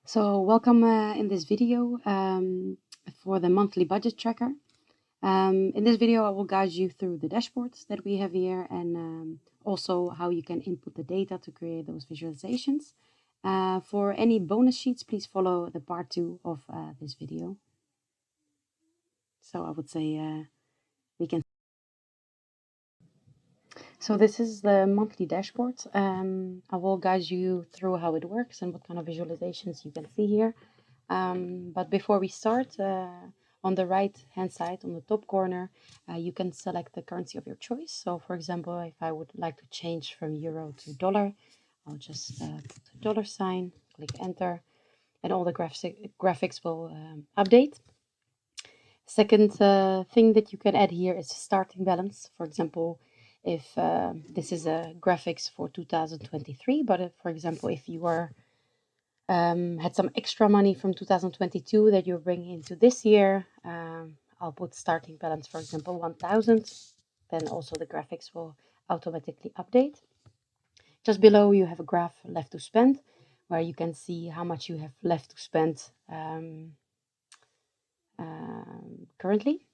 So welcome in this video for the monthly budget tracker. In this video, I will guide you through the dashboards that we have here and also how you can input the data to create those visualizations. For any bonus sheets, please follow the part 2 of this video. So I would say we can. So this is the monthly dashboard. I will guide you through how it works and what kind of visualizations you can see here. But before we start, on the right hand side, on the top corner, you can select the currency of your choice. So for example, if I would like to change from euro to dollar, I'll just put a dollar sign, click enter, and all the graphics will update. Second thing that you can add here is starting balance. For example, if this is a graphics for 2023, but for example, if you are had some extra money from 2022 that you're bringing into this year, I'll put starting balance, for example, 1000. Then also the graphics will automatically update. Just below you have a graph left to spend, where you can see how much you have left to spend currently.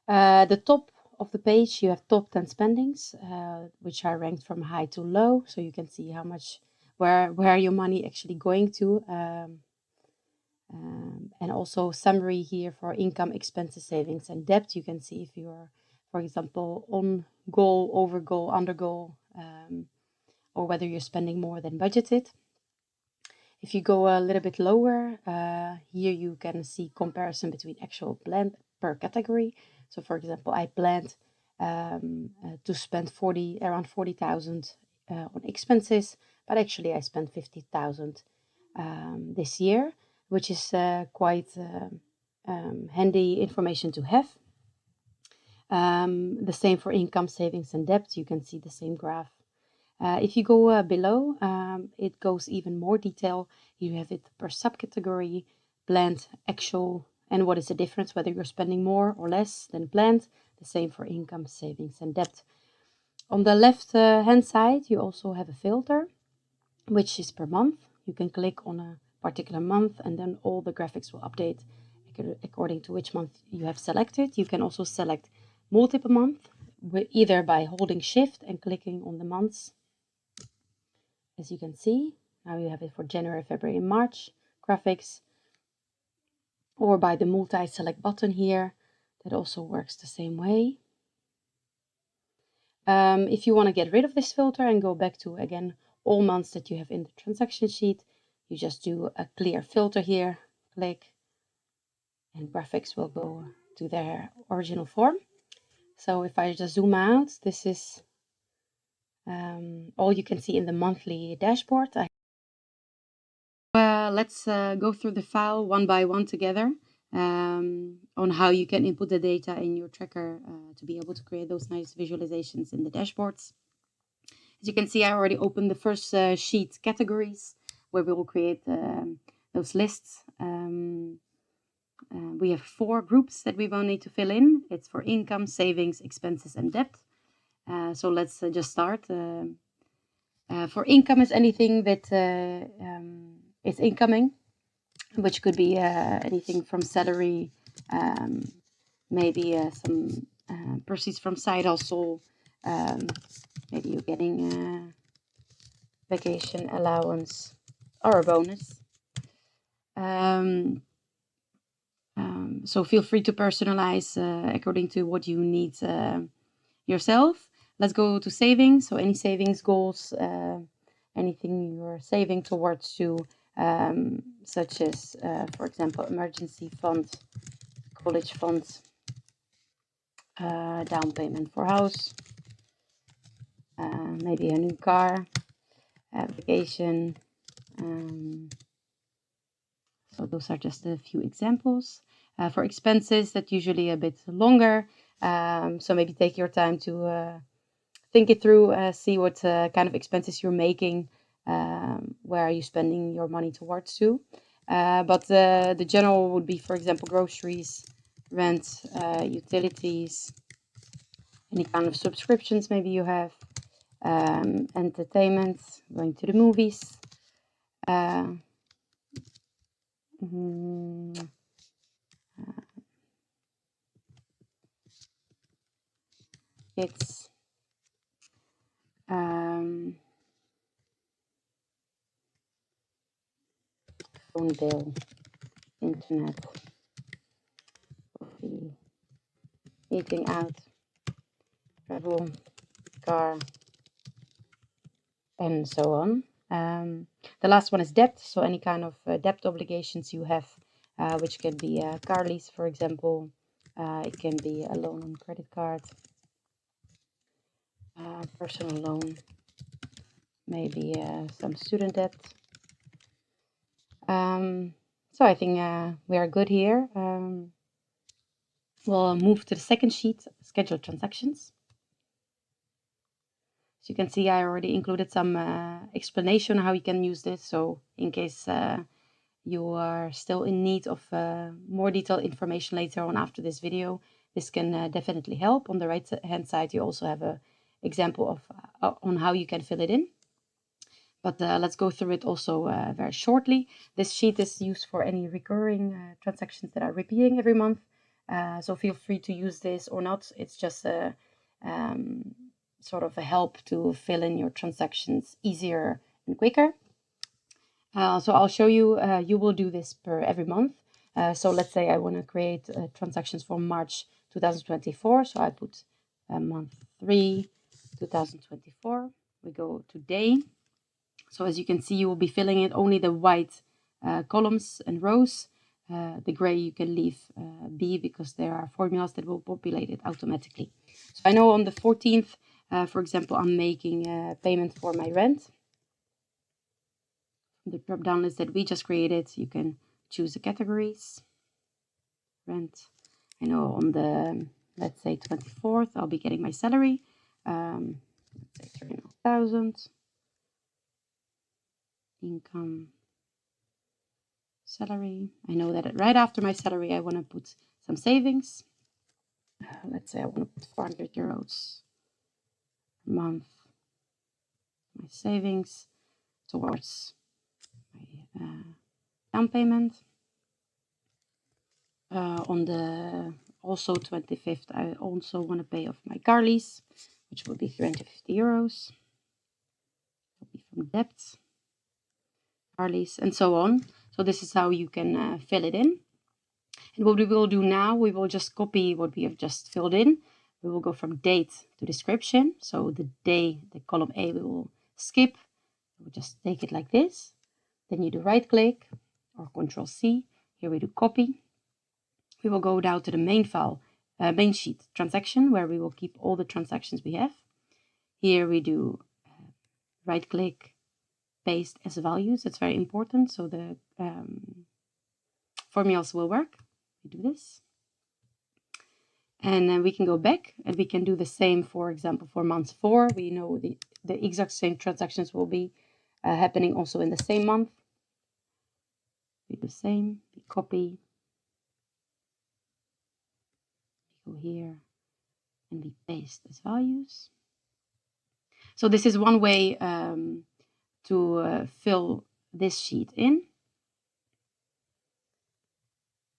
The top of the page, you have top 10 spendings, which are ranked from high to low, so you can see how much, where your money actually going to. And also summary here for income, expenses, savings, and debt. You can see if you are, for example, on goal, over goal, under goal, or whether you're spending more than budgeted. If you go a little bit lower, here you can see comparison between actual plan per category. So for example, I planned to spend around 40,000 on expenses, but actually I spent 50,000 this year, which is quite handy information to have. The same for income, savings, and debt. You can see the same graph. If you go below, it goes even more detail. You have it per subcategory, planned, actual, and what is the difference, whether you're spending more or less than planned. The same for income, savings, and debt. On the left hand side, you also have a filter, which is per month. You can click on a particular month and then all the graphics will update according to which month you have selected. You can also select multiple months, either by holding shift and clicking on the months. As you can see, now you have it for January, February, and March graphics, or by the multi-select button here. That also works the same way. If you want to get rid of this filter and go back to, again, all months that you have in the transaction sheet, you just do a clear filter here, click, and graphics will go to their original form. So if I just zoom out, this is all you can see in the monthly dashboard. Let's go through the file one by one together on how you can input the data in your tracker to be able to create those nice visualizations in the dashboards. As you can see, I already opened the first sheet, categories, where we will create those lists. We have 4 groups that we will need to fill in. It's for income, savings, expenses, and debt. So let's just start. For income is anything that is incoming, which could be anything from salary, maybe some proceeds from side hustle, maybe you're getting a vacation allowance or a bonus. So feel free to personalize according to what you need yourself. Let's go to savings. So any savings goals, anything you're saving towards to, such as, for example, emergency funds, college funds, down payment for house, maybe a new car, vacation. So those are just a few examples. For expenses, that's usually a bit longer. So maybe take your time to think it through, see what kind of expenses you're making, where are you spending your money towards to. But the general would be, for example, groceries, rent, utilities, any kind of subscriptions maybe you have, entertainment, going to the movies, mm, it's phone bill, internet, coffee, eating out, travel, car, and so on. The last one is debt, so any kind of debt obligations you have, which can be a car lease, for example. It can be a loan on credit card, personal loan, maybe some student debt. So I think we are good here. We'll move to the second sheet, scheduled transactions. As you can see, I already included some explanation how you can use this. So in case you are still in need of more detailed information later on after this video, this can definitely help. On the right hand side, you also have an example of on how you can fill it in. But let's go through it also very shortly. This sheet is used for any recurring transactions that are repeating every month. So feel free to use this or not. It's just a sort of a help to fill in your transactions easier and quicker. So I'll show you, you will do this per every month. So let's say I want to create transactions for March 2024. So I put month 3, 2024. We go to day. So as you can see, you will be filling in only the white columns and rows. The gray you can leave be because there are formulas that will populate it automatically. So I know on the 14th, for example, I'm making a payment for my rent. From the drop-down list that we just created, you can choose the categories. Rent. I know on the, let's say 24th, I'll be getting my salary. Let's say 3,000. Income, salary. I know that right after my salary, I want to put some savings. Let's say I want to put 400 euros a month. My savings towards my down payment. On the also 25th, I also want to pay off my car lease, which will be 350 euros. Will be from debt, car lease, and so on. So this is how you can fill it in. And what we will do now, we will just copy what we have just filled in. We will go from date to description. So the day, the column A, we will skip. We'll just take it like this. Then you do right click or Control C. Here we do copy. We will go down to the main file, main sheet transaction, where we will keep all the transactions we have. Here we do right click, paste as values. That's very important. So the formulas will work. We do this. And then we can go back and we can do the same, for example, for month 4. We know the exact same transactions will be happening also in the same month. We do the same, we copy, we go here and we paste as values. So this is one way to fill this sheet in.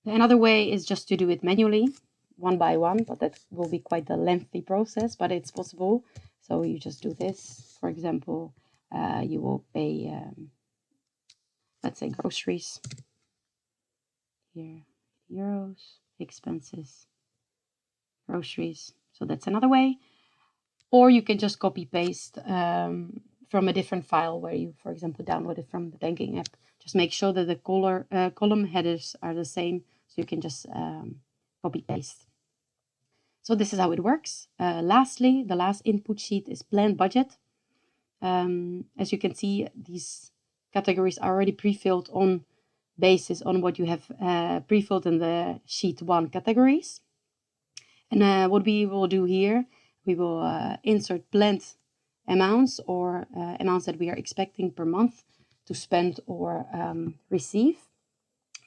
Another way is just to do it manually, one by one, but that will be quite a lengthy process, but it's possible. So you just do this. For example, you will pay, let's say, groceries. Here, euros, expenses, groceries. So that's another way. Or you can just copy paste from a different file where you, for example, download it from the banking app. Just make sure that the column headers are the same, so you can just copy paste. So this is how it works. Lastly, the last input sheet is planned budget. As you can see, these categories are already pre-filled on basis on what you have pre-filled in the sheet 1 categories. And what we will do here, we will insert planned amounts or amounts that we are expecting per month to spend or receive.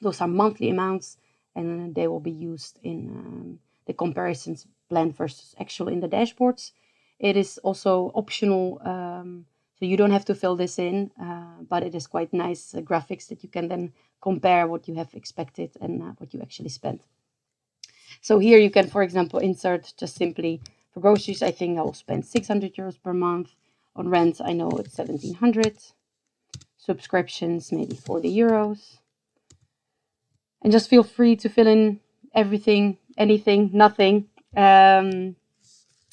Those are monthly amounts, and they will be used in the comparisons planned versus actual in the dashboards. It is also optional So you don't have to fill this in, but it is quite nice graphics that you can then compare what you have expected and what you actually spent. So here you can, for example, insert just simply for groceries. I think I will spend 600 euros per month. On rent, I know it's 1700. Subscriptions, maybe 40 euros. And just feel free to fill in everything, anything, nothing.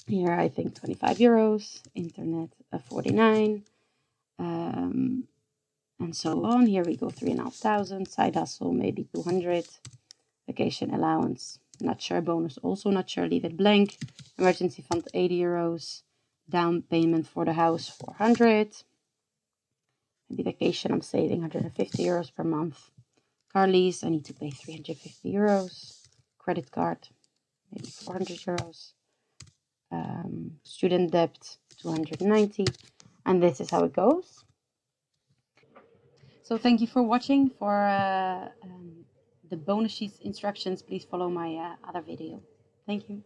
Here I think 25 euros, internet 49, and so on. Here we go 3,500, side hustle maybe 200, vacation allowance not sure, bonus also not sure, leave it blank. Emergency fund 80 euros, down payment for the house 400. Maybe vacation I'm saving 150 euros per month. Car lease I need to pay 350 euros. Credit card maybe 400 euros. Student debt 290, and this is how it goes. So thank you for watching. For the bonus sheets instructions, please follow my other video. Thank you.